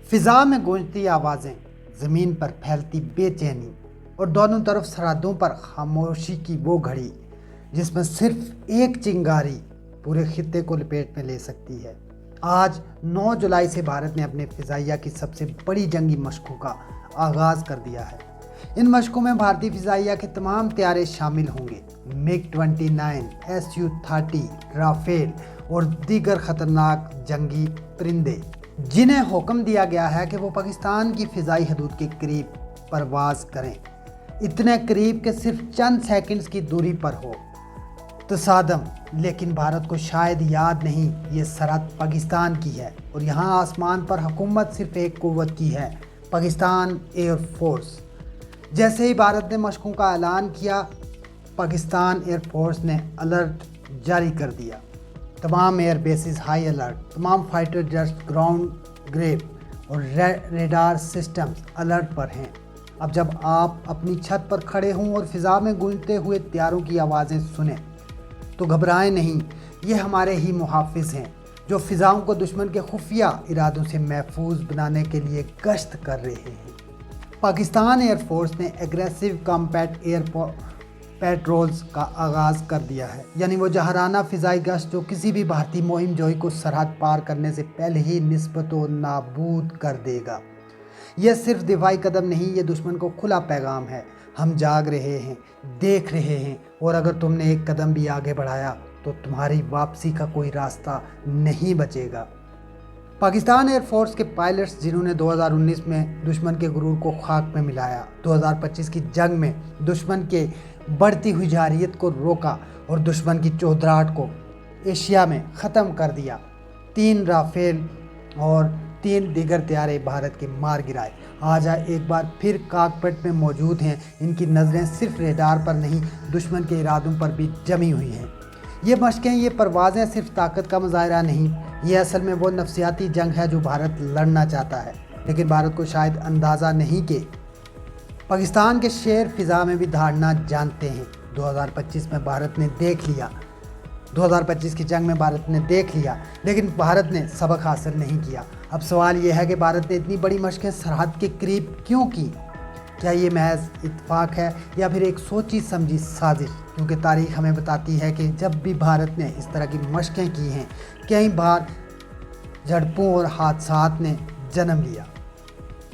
फिजा में गूंजती आवाज़ें, ज़मीन पर फैलती बेचैनी और दोनों तरफ सरहदों पर खामोशी की वो घड़ी जिसमें सिर्फ एक चिंगारी पूरे खित्ते को लपेट में ले सकती है। आज 9 जुलाई से भारत ने अपने फ़िज़ाइया की सबसे बड़ी जंगी मशकों का आगाज़ कर दिया है। इन मशकों में भारतीय फ़िज़ाइया के तमाम तैयारे शामिल होंगे। MiG-29, Su-30, राफेल और दीगर ख़तरनाक जंगी परिंदे, जिन्हें हुक्म दिया गया है कि वो पाकिस्तान की फ़िज़ाई हदूद के करीब परवाज़ करें, इतने करीब कि सिर्फ चंद सेकंड्स की दूरी पर हो। तसादम, लेकिन भारत को शायद याद नहीं, ये सरहद पाकिस्तान की है और यहाँ आसमान पर हुकूमत सिर्फ एक कुव्वत की है, पाकिस्तान एयर फोर्स। जैसे ही भारत ने मशकों का ऐलान किया, पाकिस्तान एयर फोर्स ने अलर्ट जारी कर दिया। तमाम एयर बेसिस हाई अलर्ट, तमाम फाइटर जेट्स ग्राउंड ग्रेव और रेडार सिस्टम्स अलर्ट पर हैं। अब जब आप अपनी छत पर खड़े हों और फ़िज़ा में गूंजते हुए त्यारों की आवाज़ें सुनें तो घबराएं नहीं, ये हमारे ही मुहाफ़िज़ हैं जो फ़िज़ाओं को दुश्मन के खुफिया इरादों से महफूज बनाने के लिए गश्त कर रहे हैं। पाकिस्तान एयर फोर्स ने एग्रेसिव कॉम्बैट एयर पेट्रोल्स का आगाज़ कर दिया है, यानी वो जहराना फ़िज़ाई गश्त जो किसी भी भारतीय मुहिम जोई को सरहद पार करने से पहले ही निस्बत व नाबूद कर देगा। यह सिर्फ दिफाई कदम नहीं, ये दुश्मन को खुला पैगाम है। हम जाग रहे हैं, देख रहे हैं और अगर तुमने एक कदम भी आगे बढ़ाया तो तुम्हारी वापसी का कोई रास्ता नहीं बचेगा। पाकिस्तान एयर फोर्स के पायलट्स जिन्होंने 2019 में दुश्मन के गुरूर को खाक में मिलाया, 2025 की जंग में दुश्मन के बढ़ती हुई जारहियत को रोका और दुश्मन की चौधराहट को एशिया में ख़त्म कर दिया, 3 राफेल और 3 दीगर तैयारे भारत के मार गिराए, आज एक बार फिर कॉकपिट में मौजूद हैं। इनकी नज़रें सिर्फ रेडार पर नहीं, दुश्मन के इरादों पर भी जमी हुई हैं। ये मशकें, ये परवाज़ें सिर्फ ताकत का मुजाहरा नहीं, ये असल में वो नफसियाती जंग है जो भारत लड़ना चाहता है। लेकिन भारत को शायद अंदाज़ा नहीं कि पाकिस्तान के शेर फ़िज़ा में भी धाड़ना जानते हैं। 2025 में भारत ने देख लिया, 2025 की जंग में भारत ने देख लिया, लेकिन भारत ने सबक हासिल नहीं किया। अब सवाल यह है कि भारत ने इतनी बड़ी मशकें सरहद के करीब क्यों की? क्या ये महज इत्तेफाक है या फिर एक सोची समझी साजिश? क्योंकि तारीख़ हमें बताती है कि जब भी भारत ने इस तरह की मशकें की हैं, कई बार झड़पों और हादसात ने जन्म लिया।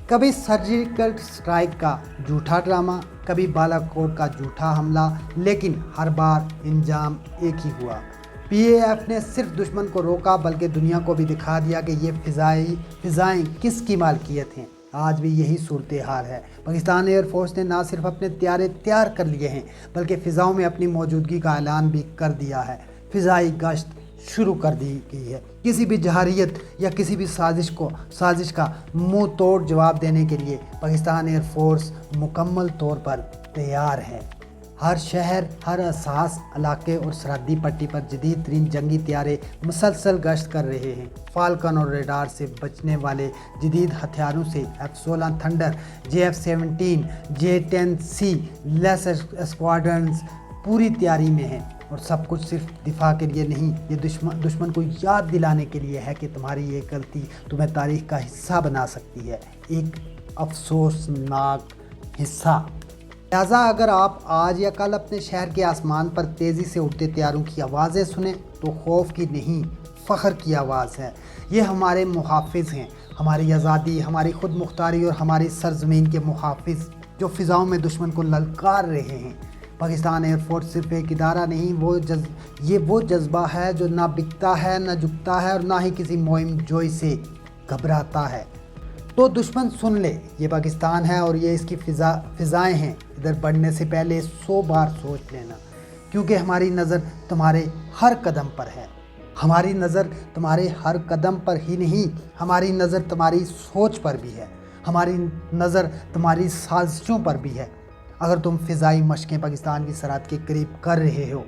कभी सर्जिकल स्ट्राइक का झूठा ड्रामा, कभी बालाकोट का झूठा हमला, लेकिन हर बार इंजाम एक ही हुआ। PAF ने सिर्फ दुश्मन को रोका बल्कि दुनिया को भी दिखा दिया कि ये फ़िज़ाएँ किसकी मालकियत हैं। आज भी यही सूरत हाल है। पाकिस्तान एयर फोर्स ने ना सिर्फ अपने तैयारे तैयार कर लिए हैं बल्कि फ़िज़ाओं में अपनी मौजूदगी का ऐलान भी कर दिया है। फ़िज़ाई गश्त शुरू कर दी गई है। किसी भी जहारियत या किसी भी साजिश का मुंह तोड़ जवाब देने के लिए पाकिस्तान एयर फोर्स मुकम्मल तौर पर तैयार है। हर शहर, हर असास इलाके और सरहदी पट्टी पर जदीद तरीन जंगी तैयारे मुसलसल गश्त कर रहे हैं। फाल्कन और रेडार से बचने वाले जदीद हथियारों से F-16 thunder, JF-17, J-10C less squadrons पूरी तैयारी में हैं और सब कुछ सिर्फ दिफा के लिए नहीं, ये दुश्मन को याद दिलाने के लिए है कि तुम्हारी ये गलती तुम्हें तारीख़ का हिस्सा बना सकती है, एक अफसोसनाक हिस्सा। लिहाजा अगर आप आज या कल अपने शहर के आसमान पर तेज़ी से उड़ते तैयारों की आवाज़ें सुने तो खौफ की नहीं, फ़ख्र की आवाज़ है। ये हमारे मुहाफ़िज़ हैं, हमारी आज़ादी, हमारी खुद मुख्तारी और हमारी सरज़मीन के मुहाफ़िज़ जो फ़िज़ाओं में दुश्मन को ललकार रहे हैं। पाकिस्तान एयर फोर्स सिर्फ एक इदारा नहीं, ये वो जज्बा है जो ना बिकता है, ना झुकता है और ना ही किसी मुहिम जोई से घबराता है। तो दुश्मन सुन ले, ये पाकिस्तान है और ये इसकी फ़िज़ाएँ हैं। इधर बढ़ने से पहले 100 बार सोच लेना, क्योंकि हमारी नज़र तुम्हारे हर कदम पर है। हमारी नज़र तुम्हारे हर कदम पर ही नहीं, हमारी नज़र तुम्हारी सोच पर भी है, हमारी नज़र तुम्हारी साजिशों पर भी है। अगर तुम फ़िज़ाई मशकें पाकिस्तान की सरहद के करीब कर रहे हो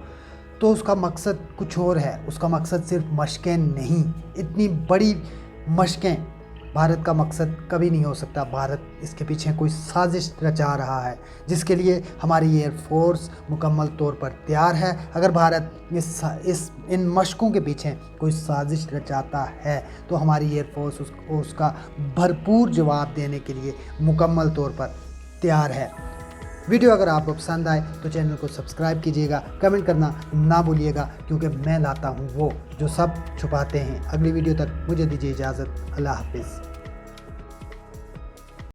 तो उसका मकसद कुछ और है। उसका मकसद सिर्फ मशकें नहीं, इतनी बड़ी मशकें भारत का मकसद कभी नहीं हो सकता। भारत इसके पीछे कोई साजिश रचा रहा है, जिसके लिए हमारी एयरफोर्स मुकम्मल तौर पर तैयार है। अगर भारत इन मशकों के पीछे कोई साजिश रचाता है तो हमारी एयरफोर्स उसका भरपूर जवाब देने के लिए मुकम्मल तौर पर तैयार है। वीडियो अगर आपको पसंद आए तो चैनल को सब्सक्राइब कीजिएगा, कमेंट करना ना भूलिएगा, क्योंकि मैं लाता हूँ वो जो सब छुपाते हैं। अगली वीडियो तक मुझे दीजिए इजाज़त। अल्लाह हाफिज़।